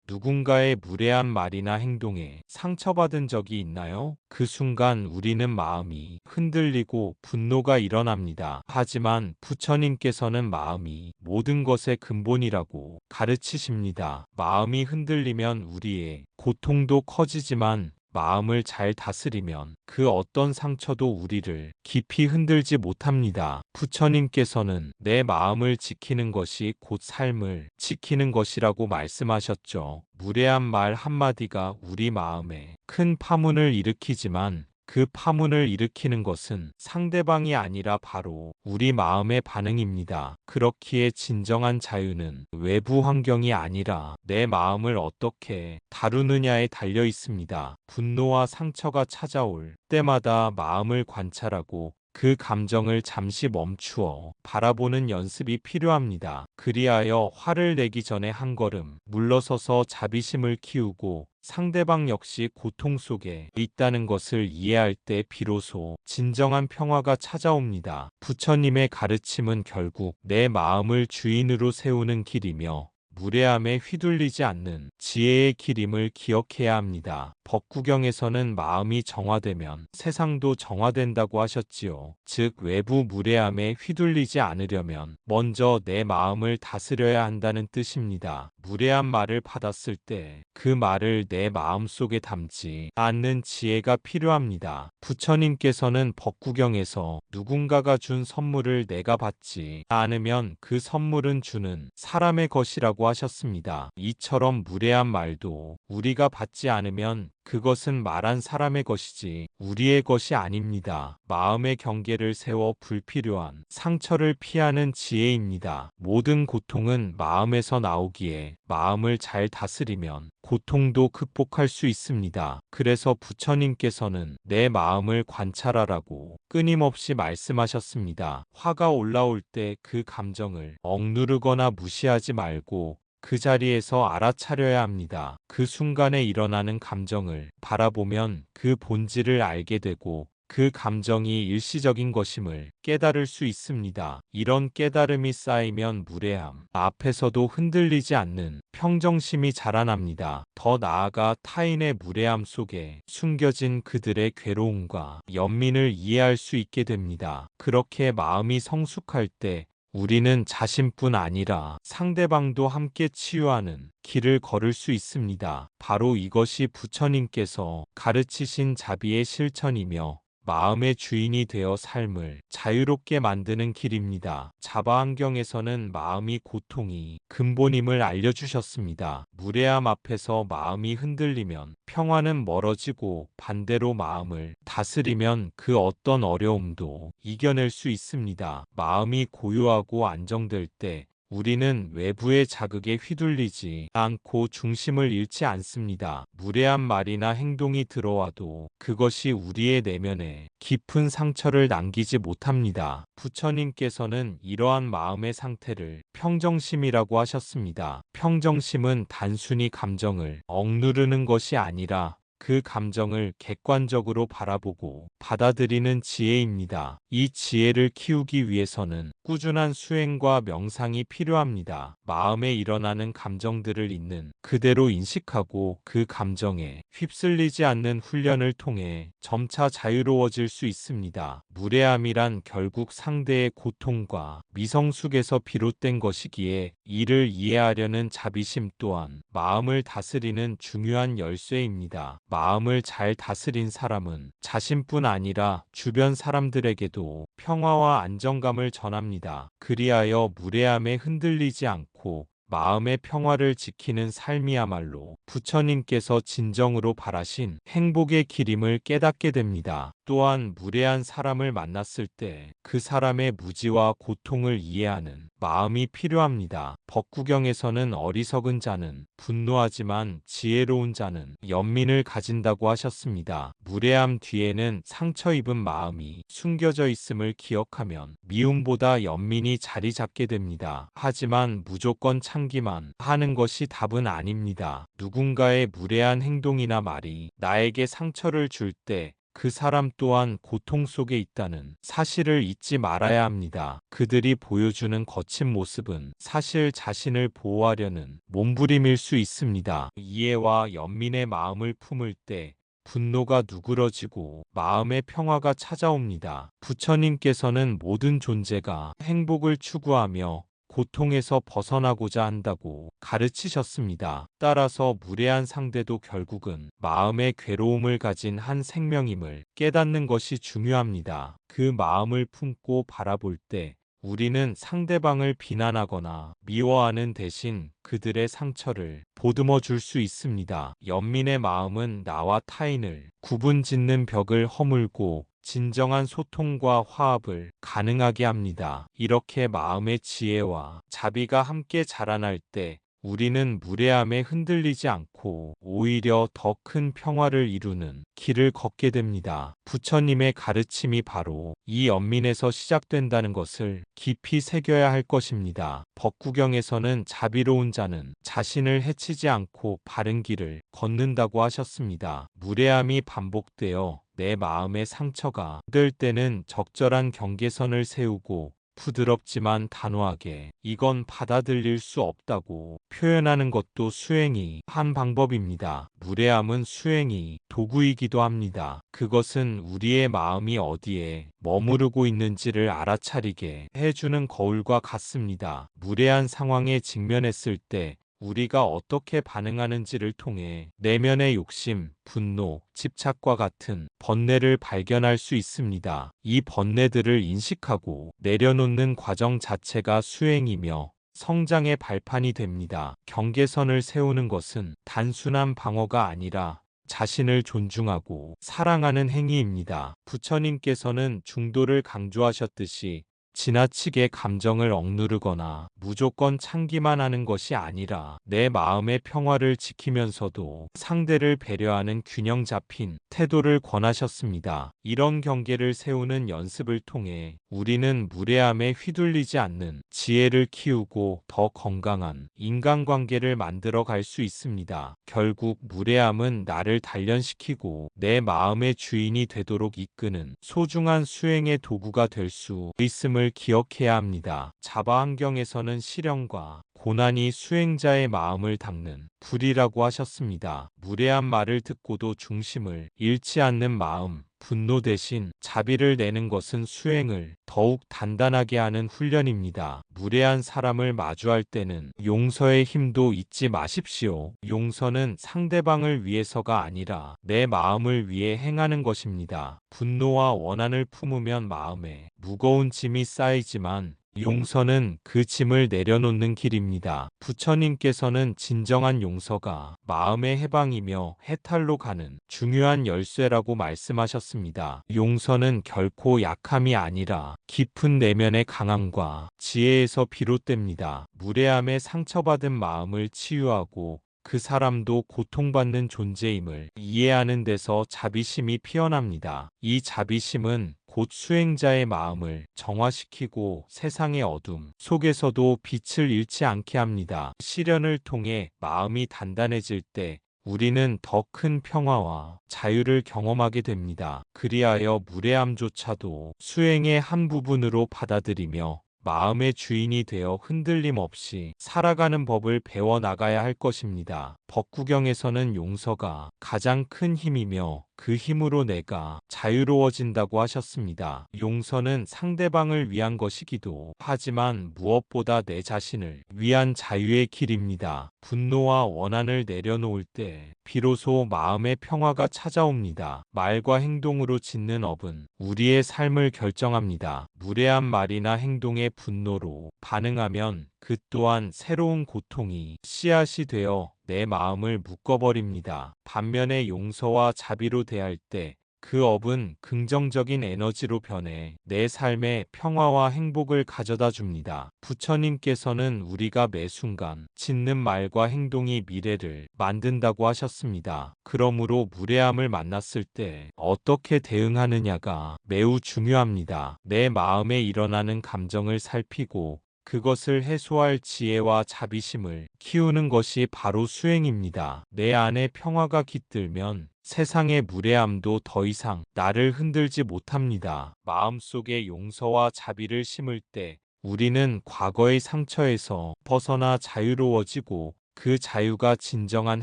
누군가의 무례한 말이나 행동에 상처받은 적이 있나요? 그 순간 우리는 마음이 흔들리고 분노가 일어납니다. 하지만 부처님께서는 마음이 모든 것의 근본이라고 가르치십니다. 마음이 흔들리면 우리의 고통도 커지지만 마음을 잘 다스리면 그 어떤 상처도 우리를 깊이 흔들지 못합니다. 부처님께서는 내 마음을 지키는 것이 곧 삶을 지키는 것이라고 말씀하셨죠. 무례한 말 한마디가 우리 마음에 큰 파문을 일으키지만 그 파문을 일으키는 것은 상대방이 아니라 바로 우리 마음의 반응입니다. 그렇기에 진정한 자유는 외부 환경이 아니라 내 마음을 어떻게 다루느냐에 달려 있습니다. 분노와 상처가 찾아올 때마다 마음을 관찰하고 그 감정을 잠시 멈추어 바라보는 연습이 필요합니다. 그리하여 화를 내기 전에 한 걸음 물러서서 자비심을 키우고 상대방 역시 고통 속에 있다는 것을 이해할 때 비로소 진정한 평화가 찾아옵니다. 부처님의 가르침은 결국 내 마음을 주인으로 세우는 길이며 무례함에 휘둘리지 않는 지혜의 길임을 기억해야 합니다. 법구경에서는 마음이 정화되면 세상도 정화된다고 하셨지요. 즉 외부 무례함에 휘둘리지 않으려면 먼저 내 마음을 다스려야 한다는 뜻입니다. 무례한 말을 받았을 때 그 말을 내 마음속에 담지 않는 지혜가 필요합니다. 부처님께서는 법구경에서 누군가가 준 선물을 내가 받지 않으면 그 선물은 주는 사람의 것이라고 하셨습니다. 이처럼 무례한 말도 우리가 받지 않으면 그것은 말한 사람의 것이지 우리의 것이 아닙니다. 마음의 경계를 세워 불필요한 상처를 피하는 지혜입니다. 모든 고통은 마음에서 나오기에 마음을 잘 다스리면 고통도 극복할 수 있습니다. 그래서 부처님께서는 내 마음을 관찰하라고 끊임없이 말씀하셨습니다. 화가 올라올 때 그 감정을 억누르거나 무시하지 말고 그 자리에서 알아차려야 합니다. 그 순간에 일어나는 감정을 바라보면 그 본질을 알게 되고 그 감정이 일시적인 것임을 깨달을 수 있습니다. 이런 깨달음이 쌓이면 무례함 앞에서도 흔들리지 않는 평정심이 자라납니다. 더 나아가 타인의 무례함 속에 숨겨진 그들의 괴로움과 연민을 이해할 수 있게 됩니다. 그렇게 마음이 성숙할 때 우리는 자신뿐 아니라 상대방도 함께 치유하는 길을 걸을 수 있습니다. 바로 이것이 부처님께서 가르치신 자비의 실천이며 마음의 주인이 되어 삶을 자유롭게 만드는 길입니다. 자바 환경에서는 마음이 고통이 근본임을 알려주셨습니다. 무례함 앞에서 마음이 흔들리면 평화는 멀어지고 반대로 마음을 다스리면 그 어떤 어려움도 이겨낼 수 있습니다. 마음이 고요하고 안정될 때 우리는 외부의 자극에 휘둘리지 않고 중심을 잃지 않습니다. 무례한 말이나 행동이 들어와도 그것이 우리의 내면에 깊은 상처를 남기지 못합니다. 부처님께서는 이러한 마음의 상태를 평정심이라고 하셨습니다. 평정심은 단순히 감정을 억누르는 것이 아니라 그 감정을 객관적으로 바라보고 받아들이는 지혜입니다. 이 지혜를 키우기 위해서는 꾸준한 수행과 명상이 필요합니다. 마음에 일어나는 감정들을 있는 그대로 인식하고 그 감정에 휩쓸리지 않는 훈련을 통해 점차 자유로워질 수 있습니다. 무례함이란 결국 상대의 고통과 미성숙에서 비롯된 것이기에 이를 이해하려는 자비심 또한 마음을 다스리는 중요한 열쇠입니다. 마음을 잘 다스린 사람은 자신뿐 아니라 주변 사람들에게도 평화와 안정감을 전합니다. 그리하여 무례함에 흔들리지 않고 마음의 평화를 지키는 삶이야말로 부처님께서 진정으로 바라신 행복의 길임을 깨닫게 됩니다. 또한 무례한 사람을 만났을 때 그 사람의 무지와 고통을 이해하는 마음이 필요합니다. 법구경에서는 어리석은 자는 분노하지만 지혜로운 자는 연민을 가진다고 하셨습니다. 무례함 뒤에는 상처 입은 마음이 숨겨져 있음을 기억하면 미움보다 연민이 자리 잡게 됩니다. 하지만 무조건 참기만 하는 것이 답은 아닙니다. 누군가의 무례한 행동이나 말이 나에게 상처를 줄 때 그 사람 또한 고통 속에 있다는 사실을 잊지 말아야 합니다. 그들이 보여주는 거친 모습은 사실 자신을 보호하려는 몸부림일 수 있습니다. 이해와 연민의 마음을 품을 때 분노가 누그러지고 마음의 평화가 찾아옵니다. 부처님께서는 모든 존재가 행복을 추구하며 고통에서 벗어나고자 한다고 가르치셨습니다. 따라서 무례한 상대도 결국은 마음의 괴로움을 가진 한 생명임을 깨닫는 것이 중요합니다. 그 마음을 품고 바라볼 때 우리는 상대방을 비난하거나 미워하는 대신 그들의 상처를 보듬어 줄 수 있습니다. 연민의 마음은 나와 타인을 구분짓는 벽을 허물고 진정한 소통과 화합을 가능하게 합니다. 이렇게 마음의 지혜와 자비가 함께 자라날 때 우리는 무례함에 흔들리지 않고 오히려 더 큰 평화를 이루는 길을 걷게 됩니다. 부처님의 가르침이 바로 이 연민에서 시작된다는 것을 깊이 새겨야 할 것입니다. 법구경에서는 자비로운 자는 자신을 해치지 않고 바른 길을 걷는다고 하셨습니다. 무례함이 반복되어 내 마음의 상처가 될 때는 적절한 경계선을 세우고 부드럽지만 단호하게 이건 받아들일 수 없다고 표현하는 것도 수행이 한 방법입니다. 무례함은 수행이 도구이기도 합니다. 그것은 우리의 마음이 어디에 머무르고 있는지를 알아차리게 해주는 거울과 같습니다. 무례한 상황에 직면했을 때 우리가 어떻게 반응하는지를 통해 내면의 욕심, 분노, 집착과 같은 번뇌를 발견할 수 있습니다. 이 번뇌들을 인식하고 내려놓는 과정 자체가 수행이며 성장의 발판이 됩니다. 경계선을 세우는 것은 단순한 방어가 아니라 자신을 존중하고 사랑하는 행위입니다. 부처님께서는 중도를 강조하셨듯이 지나치게 감정을 억누르거나 무조건 참기만 하는 것이 아니라 내 마음의 평화를 지키면서도 상대를 배려하는 균형 잡힌 태도를 권하셨습니다. 이런 경계를 세우는 연습을 통해 우리는 무례함에 휘둘리지 않는 지혜를 키우고 더 건강한 인간관계를 만들어 갈 수 있습니다. 결국 무례함은 나를 단련시키고 내 마음의 주인이 되도록 이끄는 소중한 수행의 도구가 될 수 있음을 기억해야 합니다. 자바 환경에서는 시련과 고난이 수행자의 마음을 닦는 불이라고 하셨습니다. 무례한 말을 듣고도 중심을 잃지 않는 마음, 분노 대신 자비를 내는 것은 수행을 더욱 단단하게 하는 훈련입니다. 무례한 사람을 마주할 때는 용서의 힘도 잊지 마십시오. 용서는 상대방을 위해서가 아니라 내 마음을 위해 행하는 것입니다. 분노와 원한을 품으면 마음에 무거운 짐이 쌓이지만 용서는 그 짐을 내려놓는 길입니다. 부처님께서는 진정한 용서가 마음의 해방이며 해탈로 가는 중요한 열쇠라고 말씀하셨습니다. 용서는 결코 약함이 아니라 깊은 내면의 강함과 지혜에서 비롯됩니다. 무례함에 상처받은 마음을 치유하고 그 사람도 고통받는 존재임을 이해하는 데서 자비심이 피어납니다. 이 자비심은 곧 수행자의 마음을 정화시키고 세상의 어둠 속에서도 빛을 잃지 않게 합니다. 시련을 통해 마음이 단단해질 때 우리는 더 큰 평화와 자유를 경험하게 됩니다. 그리하여 무례함조차도 수행의 한 부분으로 받아들이며 마음의 주인이 되어 흔들림 없이 살아가는 법을 배워나가야 할 것입니다. 법구경에서는 용서가 가장 큰 힘이며 그 힘으로 내가 자유로워진다고 하셨습니다. 용서는 상대방을 위한 것이기도 하지만 무엇보다 내 자신을 위한 자유의 길입니다. 분노와 원한을 내려놓을 때 비로소 마음의 평화가 찾아옵니다. 말과 행동으로 짓는 업은 우리의 삶을 결정합니다. 무례한 말이나 행동에 분노로 반응하면 그 또한 새로운 고통이 씨앗이 되어 내 마음을 묶어버립니다. 반면에 용서와 자비로 대할 때 그 업은 긍정적인 에너지로 변해 내 삶에 평화와 행복을 가져다 줍니다. 부처님께서는 우리가 매 순간 짓는 말과 행동이 미래를 만든다고 하셨습니다. 그러므로 무례함을 만났을 때 어떻게 대응하느냐가 매우 중요합니다. 내 마음에 일어나는 감정을 살피고 그것을 해소할 지혜와 자비심을 키우는 것이 바로 수행입니다. 내 안에 평화가 깃들면 세상의 무례함도 더 이상 나를 흔들지 못합니다. 마음속에 용서와 자비를 심을 때 우리는 과거의 상처에서 벗어나 자유로워지고 그 자유가 진정한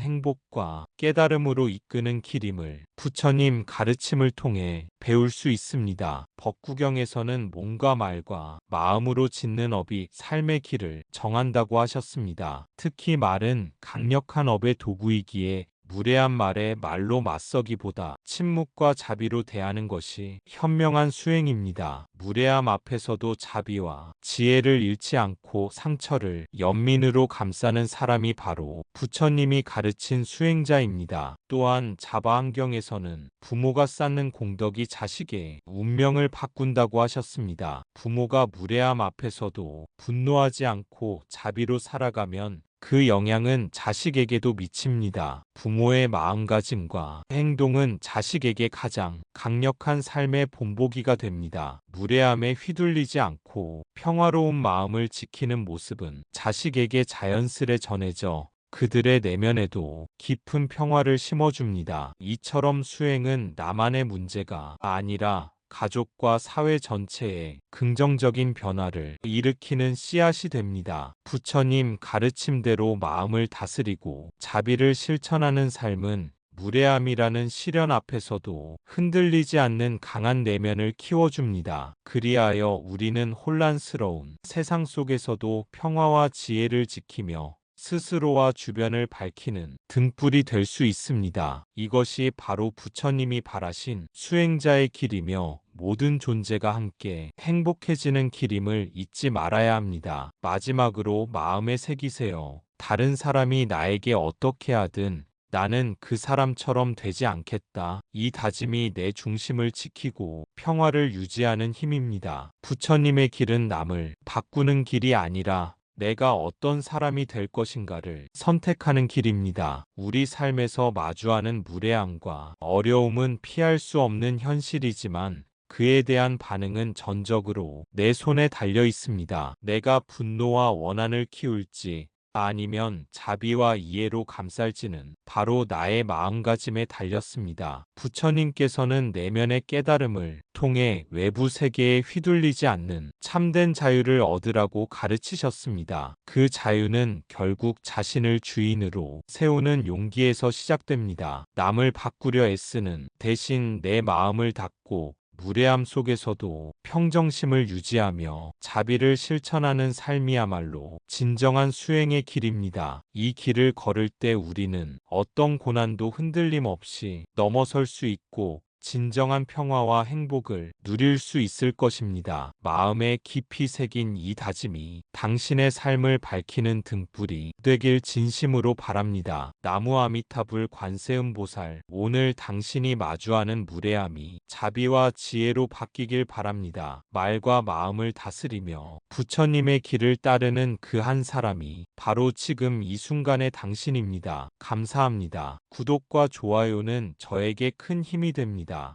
행복과 깨달음으로 이끄는 길임을 부처님 가르침을 통해 배울 수 있습니다. 법구경에서는 몸과 말과 마음으로 짓는 업이 삶의 길을 정한다고 하셨습니다. 특히 말은 강력한 업의 도구이기에 무례한 말에 말로 맞서기보다 침묵과 자비로 대하는 것이 현명한 수행입니다. 무례함 앞에서도 자비와 지혜를 잃지 않고 상처를 연민으로 감싸는 사람이 바로 부처님이 가르친 수행자입니다. 또한 자바안경에서는 부모가 쌓는 공덕이 자식의 운명을 바꾼다고 하셨습니다. 부모가 무례함 앞에서도 분노하지 않고 자비로 살아가면 그 영향은 자식에게도 미칩니다. 부모의 마음가짐과 행동은 자식에게 가장 강력한 삶의 본보기가 됩니다. 무례함에 휘둘리지 않고 평화로운 마음을 지키는 모습은 자식에게 자연스레 전해져 그들의 내면에도 깊은 평화를 심어줍니다. 이처럼 수행은 나만의 문제가 아니라 가족과 사회 전체에 긍정적인 변화를 일으키는 씨앗이 됩니다. 부처님 가르침대로 마음을 다스리고 자비를 실천하는 삶은 무례함이라는 시련 앞에서도 흔들리지 않는 강한 내면을 키워줍니다. 그리하여 우리는 혼란스러운 세상 속에서도 평화와 지혜를 지키며 스스로와 주변을 밝히는 등불이 될 수 있습니다. 이것이 바로 부처님이 바라신 수행자의 길이며 모든 존재가 함께 행복해지는 길임을 잊지 말아야 합니다. 마지막으로 마음에 새기세요. 다른 사람이 나에게 어떻게 하든 나는 그 사람처럼 되지 않겠다. 이 다짐이 내 중심을 지키고 평화를 유지하는 힘입니다. 부처님의 길은 남을 바꾸는 길이 아니라 내가 어떤 사람이 될 것인가를 선택하는 길입니다. 우리 삶에서 마주하는 무례함과 어려움은 피할 수 없는 현실이지만 그에 대한 반응은 전적으로 내 손에 달려 있습니다. 내가 분노와 원한을 키울지 아니면 자비와 이해로 감쌀지는 바로 나의 마음가짐에 달렸습니다. 부처님께서는 내면의 깨달음을 통해 외부 세계에 휘둘리지 않는 참된 자유를 얻으라고 가르치셨습니다. 그 자유는 결국 자신을 주인으로 세우는 용기에서 시작됩니다. 남을 바꾸려 애쓰는 대신 내 마음을 닫고 무례함 속에서도 평정심을 유지하며 자비를 실천하는 삶이야말로 진정한 수행의 길입니다. 이 길을 걸을 때 우리는 어떤 고난도 흔들림 없이 넘어설 수 있고 진정한 평화와 행복을 누릴 수 있을 것입니다. 마음에 깊이 새긴 이 다짐이 당신의 삶을 밝히는 등불이 되길 진심으로 바랍니다. 나무 아미타불 관세음보살, 오늘 당신이 마주하는 무례함이 자비와 지혜로 바뀌길 바랍니다. 말과 마음을 다스리며 부처님의 길을 따르는 그 한 사람이 바로 지금 이 순간의 당신입니다. 감사합니다. 구독과 좋아요는 저에게 큰 힘이 됩니다.